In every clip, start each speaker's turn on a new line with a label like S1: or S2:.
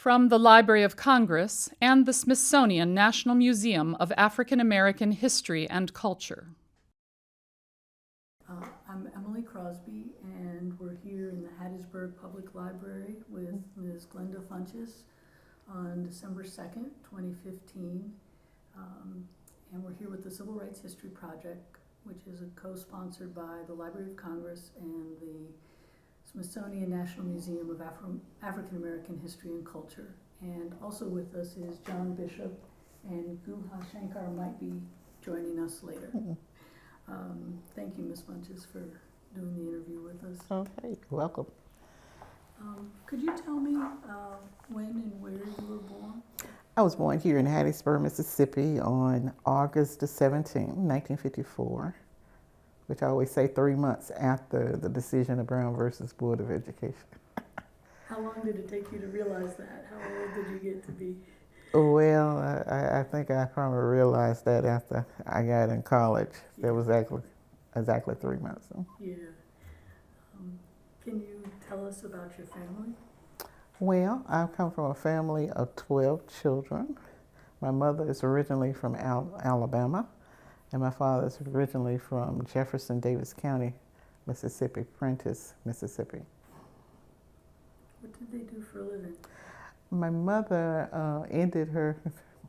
S1: from the Library of Congress and the Smithsonian National Museum of African American History and Culture.
S2: I'm Emilye Crosby, and we're here in the Hattiesburg Public Library with Ms. Glenda Funchess on December 2nd, 2015. And we're here with the Civil Rights History Project, which is co-sponsored by the Library of Congress and the Smithsonian National Museum of African American History and Culture. And also with us is John Bishop, and Guha Shankar might be joining us later. Thank you, Ms. Funchess, for doing the interview with us.
S3: Okay, you're welcome.
S2: Could you tell me when and where you were born?
S3: I was born here in Hattiesburg, Mississippi on August the 17th, 1954, which I always say 3 months after the decision of Brown versus Board of Education.
S2: How long did it take you to realize that? How old did you get to be?
S3: Well, I think I probably realized that after I got in college.
S2: Yeah.
S3: That was exactly 3 months.
S2: Yeah. Can you tell us about your family?
S3: Well, I come from a family of 12 children. My mother is originally from Alabama, and my father is originally from Jefferson Davis County, Mississippi, Prentiss, Mississippi.
S2: What did they do for a living?
S3: My mother ended her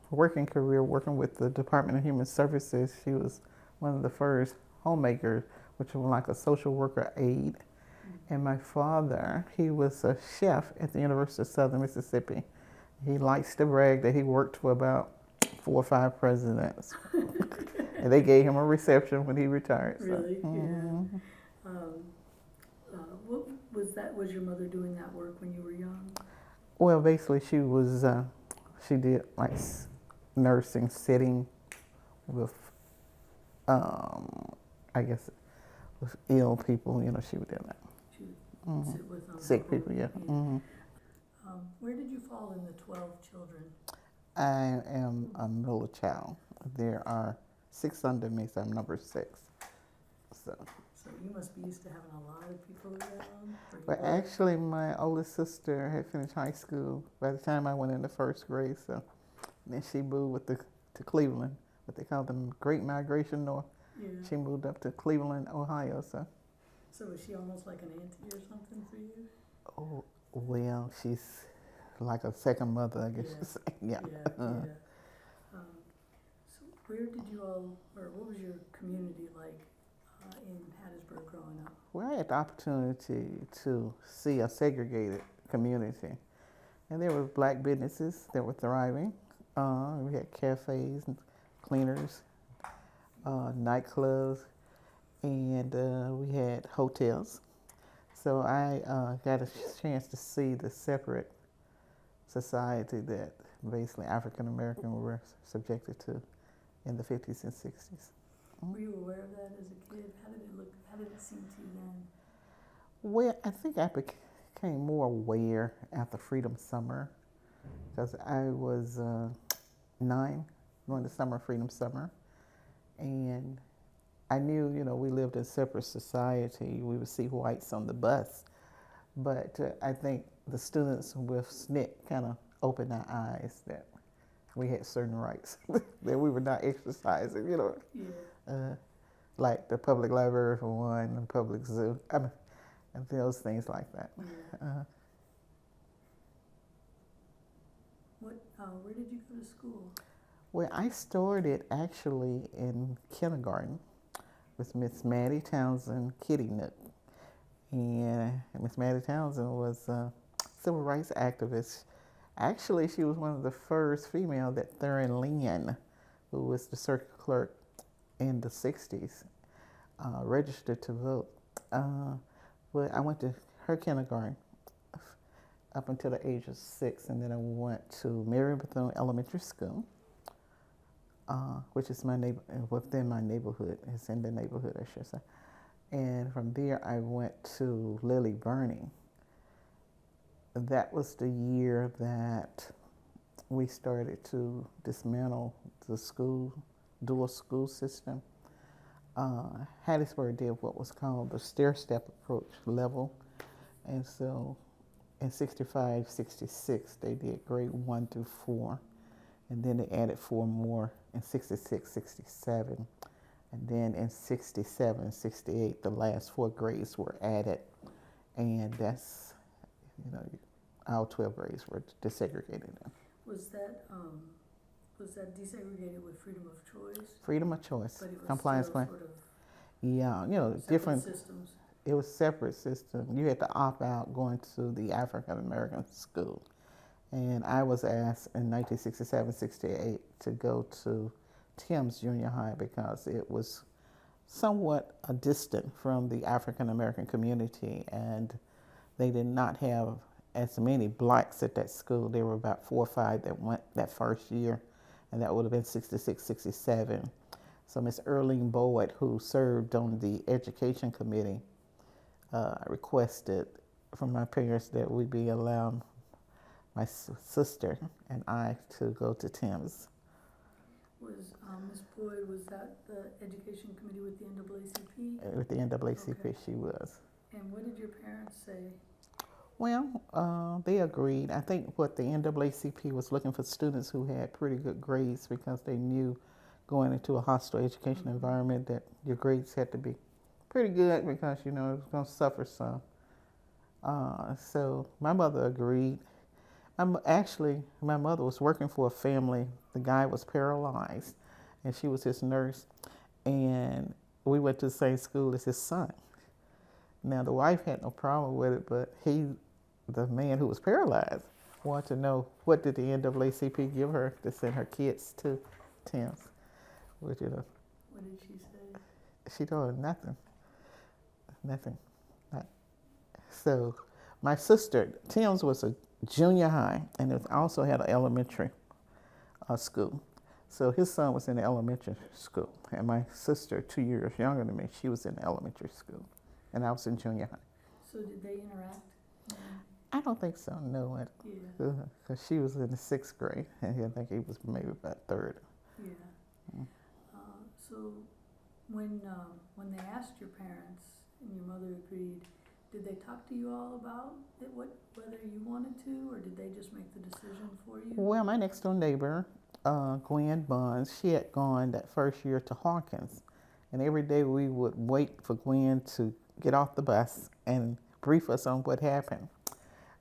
S3: working career working with the Department of Human Services. She was one of the first homemakers, which was like a social worker aide. And my father, he was a chef at the University of Southern Mississippi. He likes to brag that he worked for about 4 or 5 presidents. And they gave him a reception when he retired.
S2: Really?
S3: So.
S2: Yeah. What was your mother doing that work when you were young?
S3: Well, basically she did like nursing, sitting with, I guess, with ill people, she would do that.
S2: Sit with them.
S3: Sick people, yeah.
S2: Where did you fall in the 12 children?
S3: I am a middle child. There are 6 under me, so I'm number 6. So
S2: you must be used to having a lot of people around.
S3: But actually, my oldest sister had finished high school by the time I went into 1st grade. So then she moved to Cleveland, what they call the Great Migration North.
S2: Yeah.
S3: She moved up to Cleveland, Ohio.
S2: So is she almost like an auntie or something for you?
S3: Oh, well, she's like a second mother, I guess you say. Yeah.
S2: So where did you all, or what was your community like in Hattiesburg growing up?
S3: Well, I had the opportunity to see a segregated community. And there were black businesses that were thriving. We had cafes, and cleaners, nightclubs, and we had hotels. So I got a chance to see the separate society that basically African Americans were subjected to in the 50s and 60s.
S2: Were you aware of that as a kid? How did it look? How did it seem to you then?
S3: Well, I think I became more aware after Freedom Summer, because I was 9 during the summer, Freedom Summer, and I knew, we lived in separate society. We would see whites on the bus, but I think the students with SNCC kind of opened our eyes that we had certain rights that we were not exercising,
S2: Yeah.
S3: Like the public library for one, the public zoo, and those things like that.
S2: Yeah. Where did you go to school?
S3: Well, I started actually in kindergarten with Miss Mattie Townsend Kitty Nook. And Miss Mattie Townsend was a civil rights activist. Actually, she was one of the first female that Theron Lynn, who was the circuit clerk in the 60s, registered to vote. But I went to her kindergarten up until the age of 6, and then I went to Mary Bethune Elementary School, which is within my neighborhood. It's in the neighborhood, I should say. And from there, I went to Lily Burney. That was the year that we started to dismantle the dual school system. Hattiesburg did what was called the stair-step approach level. And so in 65, 66, they did grade 1 through 4. And then they added 4 more in 66, 67. And then in 67, 68, the last 4 grades were added. And that's, all 12 grades were desegregated.
S2: Was that desegregated with freedom of choice?
S3: Freedom of choice,
S2: But it was
S3: compliance
S2: still
S3: plan.
S2: sort of
S3: Yeah,
S2: separate
S3: different
S2: systems.
S3: It was separate system. You had to opt out going to the African American school. And I was asked in 1967, 68 to go to Tim's Junior High because it was somewhat distant from the African American community, and they did not have as many blacks at that school. There were about 4 or 5 that went that first year, and that would have been 66, 67. So Miss Earlene Boyd, who served on the education committee, requested from my parents that we be allowed, my sister and I, to go to Tim's.
S2: Was Ms. Boyd, was that the education committee with the NAACP?
S3: With the NAACP,
S2: Okay.
S3: she was.
S2: And what did your parents say?
S3: Well, they agreed. I think what the NAACP was looking for students who had pretty good grades because they knew going into a hostile education environment that your grades had to be pretty good because, it was going to suffer some. So my mother agreed. Actually, my mother was working for a family. The guy was paralyzed, and she was his nurse. And we went to the same school as his son. Now, the wife had no problem with it, but the man who was paralyzed, wanted to know what did the NAACP give her to send her kids to Tim's. Which,
S2: What did she say?
S3: she told him nothing. Nothing. So my sister, Tim's was a junior high, and it also had an elementary school. So his son was in the elementary school, and my sister, 2 years younger than me, she was in the elementary school, and I was in junior high.
S2: So did they interact?
S3: I don't think so, no,
S2: Yeah.
S3: because she was in the 6th grade, and I think he was maybe about 3rd.
S2: Yeah. So when they asked your parents and your mother agreed, did they talk to you all about it, whether you wanted to, or did they just make the decision for you?
S3: Well, my next door neighbor, Gwen Buns, she had gone that first year to Hawkins, and every day we would wait for Gwen to get off the bus and brief us on what happened.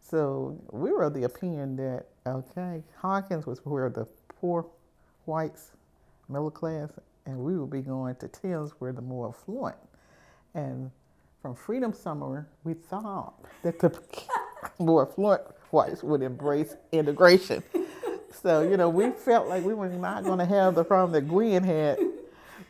S3: So we were of the opinion that, okay, Hawkins was where the poor whites, middle class, and we would be going to Tim's where the more affluent. And from Freedom Summer, we thought that the more affluent whites would embrace integration. So, we felt like we were not going to have the problem that Gwen had,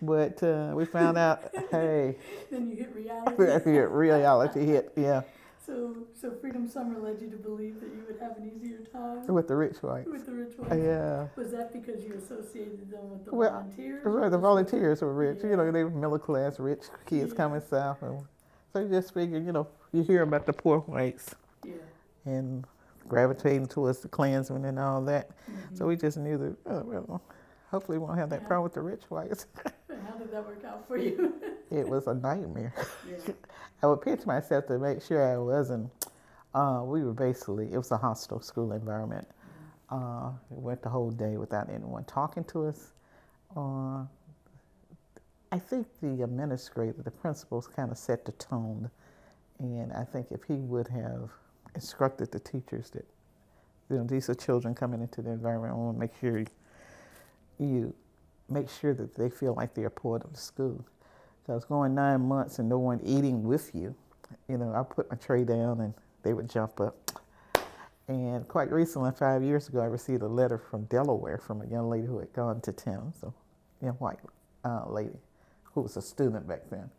S3: but we found out, hey.
S2: Then you hit reality.
S3: Reality hit, yeah.
S2: So Freedom Summer led you to believe that you would have an easier time?
S3: With the rich whites.
S2: With the rich whites?
S3: Yeah.
S2: Was that because you associated them with the volunteers?
S3: Right, the volunteers were rich.
S2: Yeah.
S3: They were middle class, rich kids
S2: Yeah.
S3: coming south. And so you just figured, you hear about the poor whites
S2: Yeah.
S3: and gravitating towards the Klansmen and all that.
S2: Mm-hmm.
S3: So we just knew that, hopefully we won't have that problem with the rich whites.
S2: And how did that work out for you?
S3: It was a nightmare.
S2: Yeah.
S3: I would pinch myself to make sure I wasn't. We were basically, it was a hostile school environment. We went the whole day without anyone talking to us. I think the administrator, the principals, kind of set the tone. And I think if he would have instructed the teachers that, these are children coming into the environment, I want to make sure you make sure that they feel like they're a part of the school. Because going 9 months and no one eating with you, I put my tray down and they would jump up. And quite recently, 5 years ago, I received a letter from Delaware from a young lady who had gone to Tim's, a young white lady who was a student back then.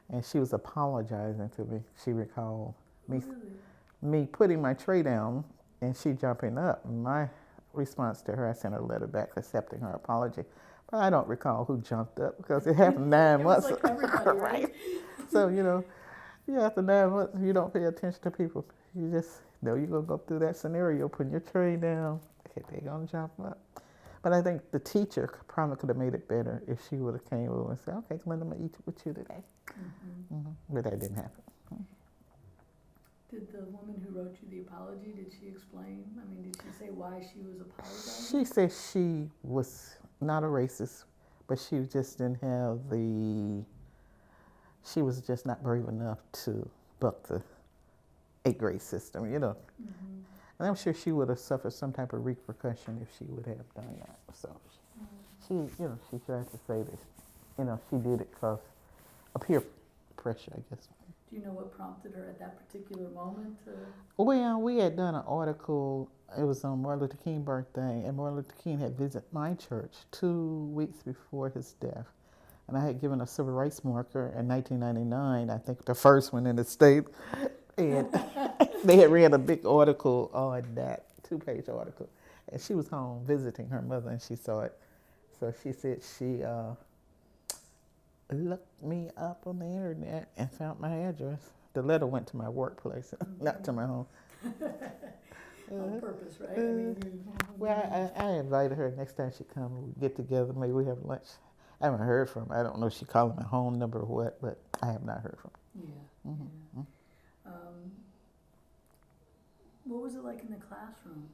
S3: And she was apologizing to me. She recalled me putting my tray down and she jumping up. My response to her, I sent her a letter back accepting her apology. But I don't recall who jumped up because it happened 9 months.
S2: Like everybody, right?
S3: So, after 9 months, you don't pay attention to people. You just know you're going to go through that scenario, putting your tray down, okay, they're going to jump up. But I think the teacher probably could have made it better if she would have came over and said, okay, Glenda, I'm going to eat with you today. Mm-hmm. But that didn't happen.
S2: Did the woman who wrote you the apology, did she explain? I mean, did she say why she was apologizing?
S3: She said she was not a racist, but she just didn't have she was just not brave enough to buck the eighth grade system, you know.
S2: Mm-hmm.
S3: And I'm sure she would have suffered some type of repercussion if she would have done that. So she, you know, she tried to say that, you know, she did it because of peer pressure, I guess.
S2: Do you know what prompted her at that particular moment to?
S3: Well, we had done an article. It was on Martin Luther King's birthday, and Martin Luther King had visited my church 2 weeks before his death. And I had given a civil rights marker in 1999, I think the first one in the state. And they had read a big article on that, 2-page article. And she was home visiting her mother, and she saw it. So she said she looked me up on the internet and found my address. The letter went to my workplace, not to my home.
S2: On purpose, right? I mean,
S3: Well, I invited her next time she come. We get together, maybe we have lunch. I haven't heard from her. I don't know if she called my home number or what, but I have not heard from her.
S2: yeah.
S3: Mm-hmm.
S2: Yeah. What was it like in the classroom?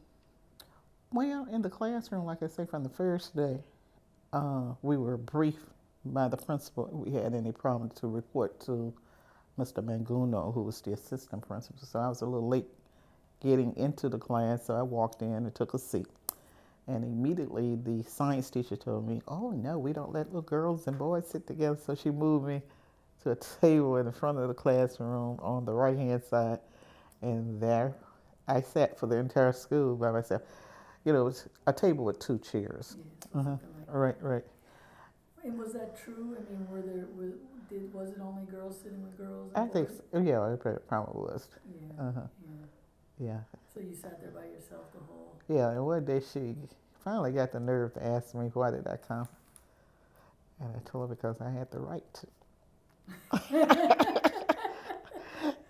S3: Well, in the classroom, like I say, from the first day, we were briefed by the principal if we had any problem to report to Mr. Manguno, who was the assistant principal. So I was a little late getting into the class, so I walked in and took a seat. And immediately the science teacher told me, oh no, we don't let little girls and boys sit together. So she moved me to a table in the front of the classroom on the right-hand side. And there I sat for the entire school by myself. You know, it was a table with 2 chairs.
S2: Yeah, something like that.
S3: Right.
S2: And was that true? I mean, was it only girls sitting with girls?
S3: I
S2: And
S3: think,
S2: boys?
S3: so. Yeah, it probably was.
S2: Yeah.
S3: Uh-huh.
S2: Yeah.
S3: Yeah.
S2: So you sat there by yourself the whole.
S3: Yeah, and one day she finally got the nerve to ask me, why did I come? And I told her because I had the right to.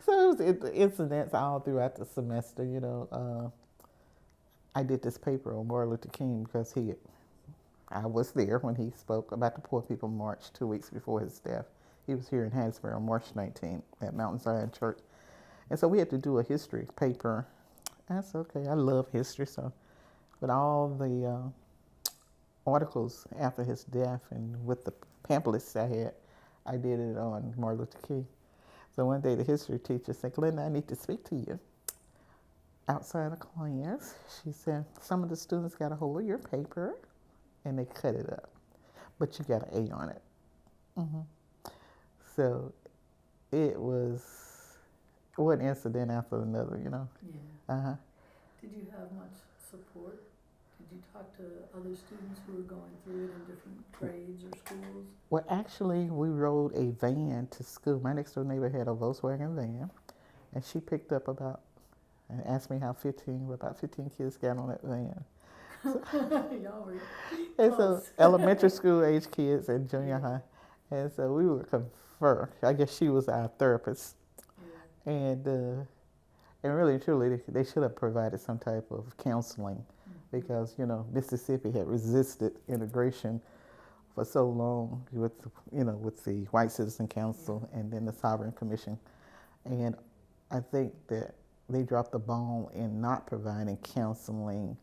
S3: So it was incidents all throughout the semester, you know. I did this paper on Martin Luther King because I was there when he spoke about the Poor People March 2 weeks before his death. He was here in Hattiesburg on March 19th at Mountain Zion Church. And so we had to do a history paper. That's okay. I love history, so with all the articles after his death and with the pamphlets I had, I did it on Martin Luther King. So one day the history teacher said, Glenda, I need to speak to you. Outside of class, she said, some of the students got a hold of your paper and they cut it up, but you got an A on it. Mm-hmm. So it was one incident after another, you know.
S2: Yeah.
S3: Uh-huh.
S2: Did you have much support? Did you talk to other students who were going through it in different grades or schools?
S3: Well, actually, we rode a van to school. My next door neighbor had a Volkswagen van, and she picked up and asked me how about 15 kids got on that van.
S2: Y'all were
S3: And so
S2: close.
S3: elementary school age kids and junior high. And so we would confer. I guess she was our therapist.
S2: Yeah.
S3: And really and truly, they should have provided some type of counseling because, you know, Mississippi had resisted integration for so long with the White Citizen Council and then the Sovereign Commission. And I think that they dropped the ball in not providing counseling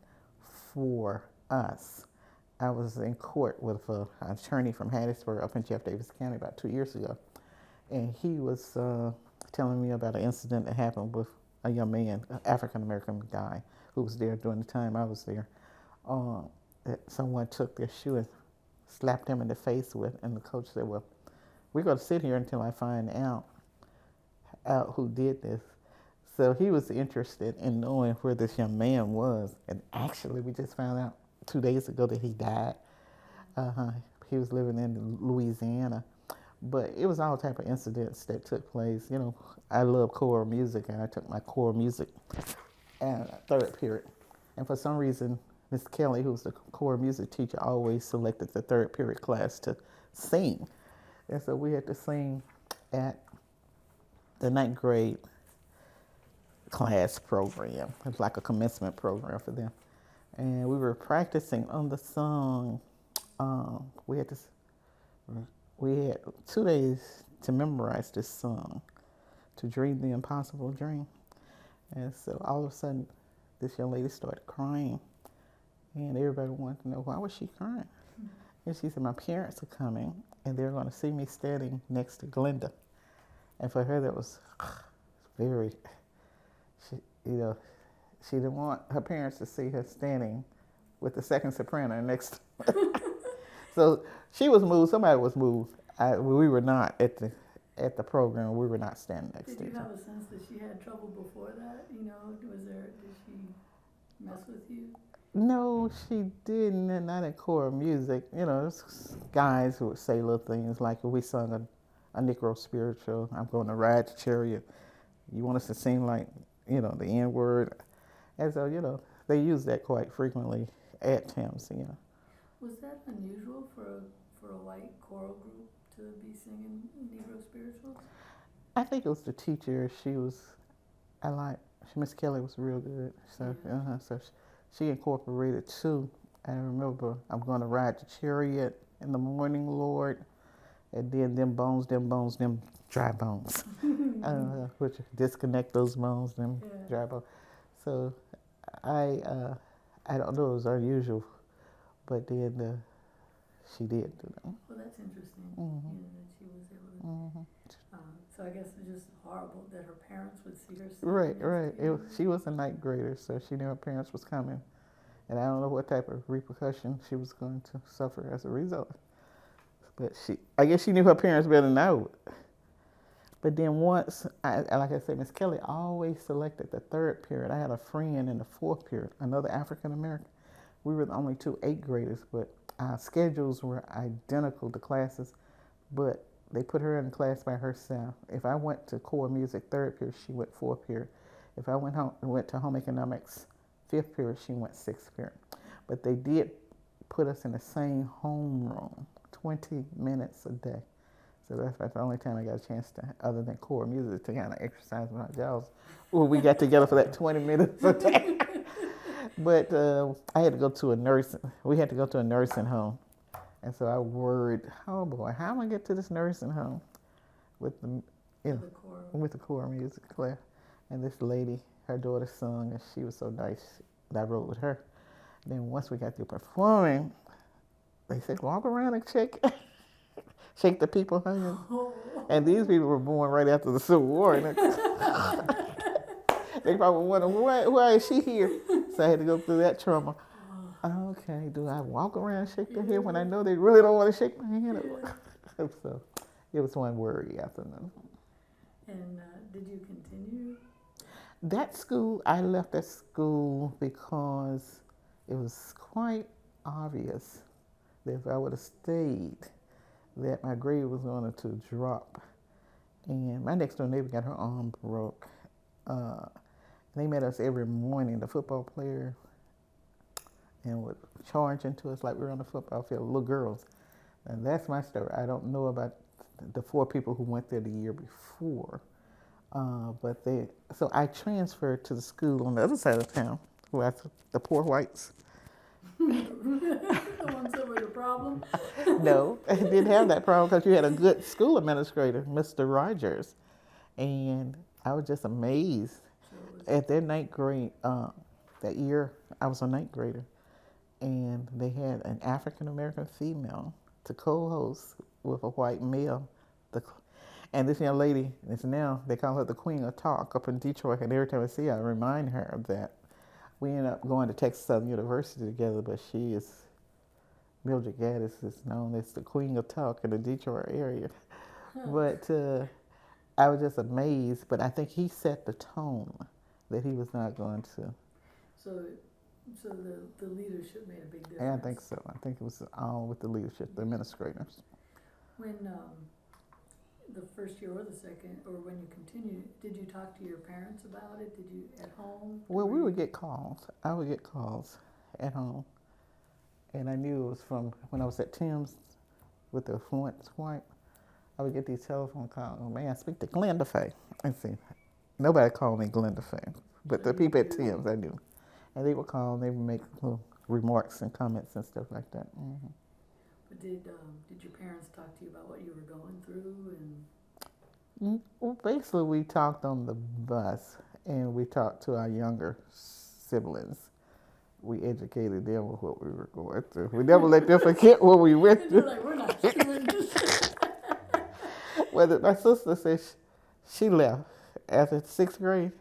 S3: for us. I was in court with an attorney from Hattiesburg up in Jeff Davis County about 2 years ago, and he was telling me about an incident that happened with a young man, an African-American guy, who was there during the time I was there, that someone took their shoe and slapped him in the face with, and the coach said, well, we're going to sit here until I find out who did this. So he was interested in knowing where this young man was, and actually we just found out 2 days ago that he died. He was living in Louisiana. But it was all type of incidents that took place. You know, I love choral music, and I took my choral music third period. And for some reason, Miss Kelly, who was the choral music teacher, always selected the third period class to sing. And so we had to sing at the 9th grade class program. It was like a commencement program for them. And we were practicing on the song. We had 2 days to memorize this song, To Dream the Impossible Dream. And so all of a sudden, this young lady started crying. And everybody wanted to know, why was she crying? And she said, my parents are coming, and they're going to see me standing next to Glenda. And for her, that was very, she, you know, she didn't want her parents to see her standing with the second soprano next to her. So she was moved. Somebody was moved. We were not at the program. We were not standing next to
S2: Did
S3: each
S2: you
S3: other.
S2: have a sense that she had trouble before that? You know, did she mess with you?
S3: No, she didn't, and not in choral music. You know, there's guys who would say little things like, if we sung a Negro spiritual, I'm going to ride the chariot. You want us to sing like, you know, the Nword. And so, you know, they use that quite frequently at Thames, you know.
S2: Was that unusual for a white choral group to be singing Negro spirituals?
S3: I think it was the teacher. Miss Kelly was real good. So, so she incorporated too. I remember, I'm going to ride the chariot in the morning, Lord. And then them dry bones. Which disconnect those bones, dry bones. So I don't know, it was unusual, but then she did do that.
S2: Well, that's interesting, you know, that she was able to. So I guess it's just horrible that her parents would see her.
S3: Right. She was a ninth grader, so she knew her parents was coming. And I don't know what type of repercussion she was going to suffer as a result. But I guess she knew her parents better than I would. But then once, like I said, Miss Kelly always selected the third period. I had a friend in the fourth period, another African American. We were the only two eighth graders, but our schedules were identical to classes, but they put her in the class by herself. If I went to core music third period, she went fourth period. If I went to home economics fifth period, she went sixth period. But they did put us in the same homeroom, 20 minutes a day. So that's the only time I got a chance to, other than core music, to kind of exercise my jaws. Well, we got together for that 20 minutes a day. But I had to go to we had to go to a nursing home. And so I worried, oh boy, how am I get to this nursing home with with the core music class? And this lady, her daughter sung, and she was so nice that I rode with her. And then once we got through performing, they said, walk around and shake the people hands. And these people were born right after the Civil War. They probably wonder, why is she here? So I had to go through that trauma. Okay, do I walk around and shake their hand when I know they really don't want to shake my hand? So it was one worry after another.
S2: And did you continue?
S3: That school, I left that school because it was quite obvious that if I would have stayed, that my grade was going to drop. And my next door neighbor got her arm broke. They met us every morning, the football player, and would charge into us like we were on the football field, little girls. And that's my story. I don't know about the four people who went there the year before. So I transferred to the school on the other side of town, where the poor whites.
S2: The ones that were the problem?
S3: No, I didn't have that problem because you had a good school administrator, Mr. Rogers. And I was just amazed at their ninth grade. That year, I was a ninth grader. And they had an African-American female to co-host with a white male. And this young lady is now, they call her the Queen of Talk up in Detroit. And every time I see her, I remind her of that. We ended up going to Texas Southern University together, but Mildred Gaddis is known as the Queen of Talk in the Detroit area. But I was just amazed, but I think he set the tone that he was not going to.
S2: So the leadership made a big difference.
S3: And I think so. I think it was all with the leadership, the administrators.
S2: When the first year or the second, or when you continued, did you talk to your parents about it? Did you at home?
S3: Well, we would get calls. I would get calls at home. And I knew it was from when I was at Tim's with the fluent white. I would get these telephone calls. Oh, man, I speak to Glenda Faye. And see, nobody called me Glenda Faye, but the people at Tim's I knew. And they would call and they would make little remarks and comments and stuff like that. Mm-hmm.
S2: But did your parents talk to you about what you were going through? And
S3: well, basically we talked on the bus, and we talked to our younger siblings. We educated them with what we were going through. We never let them forget what we went
S2: And they're
S3: through.
S2: like, we're not doing this.
S3: Well, my sister said she left after 6th grade.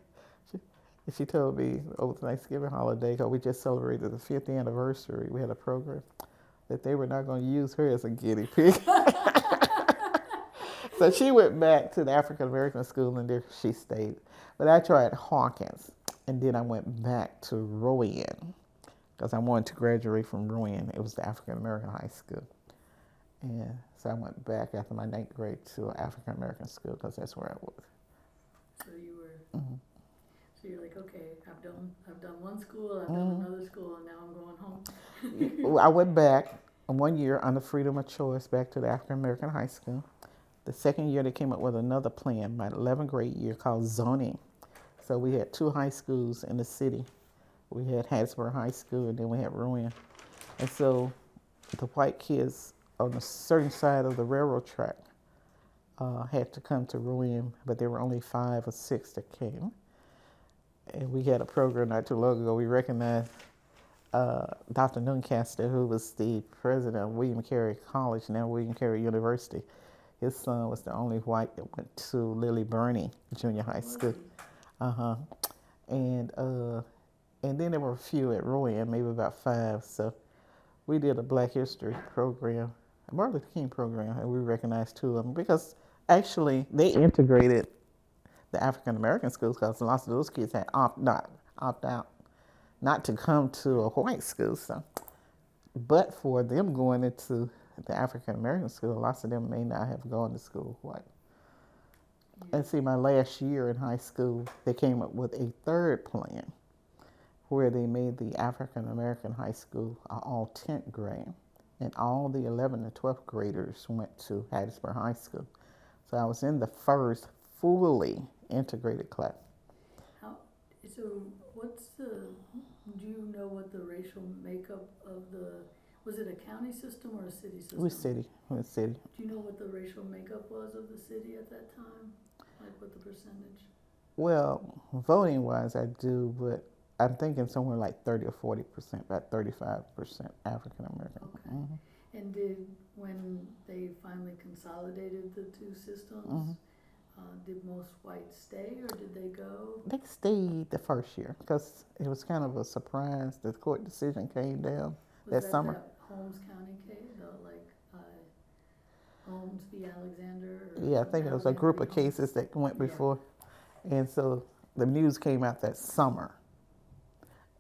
S3: She told me over the Thanksgiving holiday, because we just celebrated the 5th anniversary, we had a program, that they were not going to use her as a guinea pig. So she went back to the African American school, and there she stayed. But I tried Hawkins, and then I went back to Rowan, because I wanted to graduate from Rowan. It was the African American high school. And so I went back after my 9th grade to African American school, because that's where I was.
S2: So you were, so you're like, okay, I've done one school, I've done another school, and now I'm going home.
S3: I went back 1 year under freedom of choice back to the African American high school. The second year they came up with another plan, my 11th grade year, called zoning. So we had 2 high schools in the city. We had Hattiesburg High School, and then we had Rowan. And so the white kids on a certain side of the railroad track had to come to Rowan, but there were only 5 or 6 that came. And we had a program not too long ago. We recognized Dr. Nuncaster, who was the president of William Carey College, now William Carey University. His son was the only white that went to Lily Burney Junior High School. And then there were a few at Rowan, maybe about 5. So we did a Black History program, a Martin Luther King program, and we recognized 2 of them, because actually they integrated the African American schools, because lots of those kids had opt out not to come to a white school. So, but for them going into the African American school, lots of them may not have gone to school white. And see, my last year in high school, they came up with a 3rd plan where they made the African American high school all 10th grade, and all the 11th and 12th graders went to Hattiesburg High School. So I was in the first fully integrated class.
S2: So do you know what the racial makeup of was it a county system or a city system?
S3: It was city.
S2: Do you know what the racial makeup was of the city at that time? Like what the percentage?
S3: Well, voting wise, I do, but I'm thinking somewhere like 30 or 40%, about 35% African American.
S2: Okay. And when they finally consolidated the 2 systems, did most whites stay, or did they go?
S3: They stayed the first year, because it was kind of a surprise. The court decision came down that summer.
S2: That Holmes County case, Holmes v. Alexander?
S3: Yeah, I think it was a group of cases that went before. And so the news came out that summer.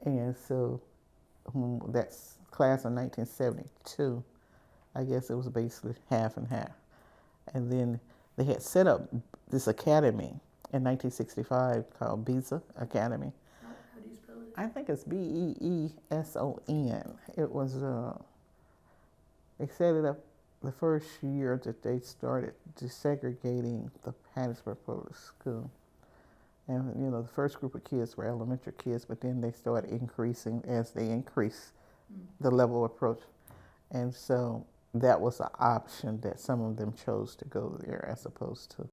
S3: And so that's class of 1972. I guess it was basically half and half. And then they had set up this academy in 1965 called Beeson Academy.
S2: How do you spell it?
S3: I think it's Beeson. It was, they set it up the first year that they started desegregating the Hattiesburg Public School. And, the first group of kids were elementary kids, but then they started increasing as they increased the level of approach. And so that was an option that some of them chose to go there as opposed to